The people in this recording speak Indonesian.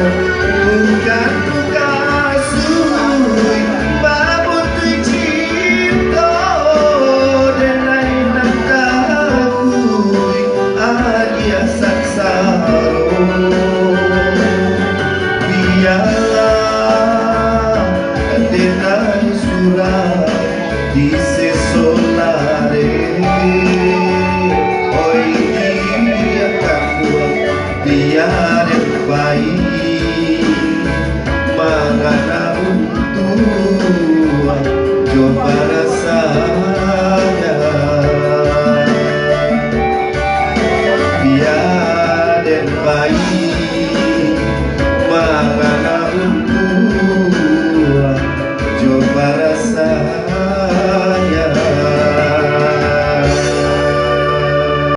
bukan buka suwi babut cinta dan lain takui adia saksaro biarlah dengan surat di sesolare oi dia kakua biar baik mangana untua coba rasanya biar baik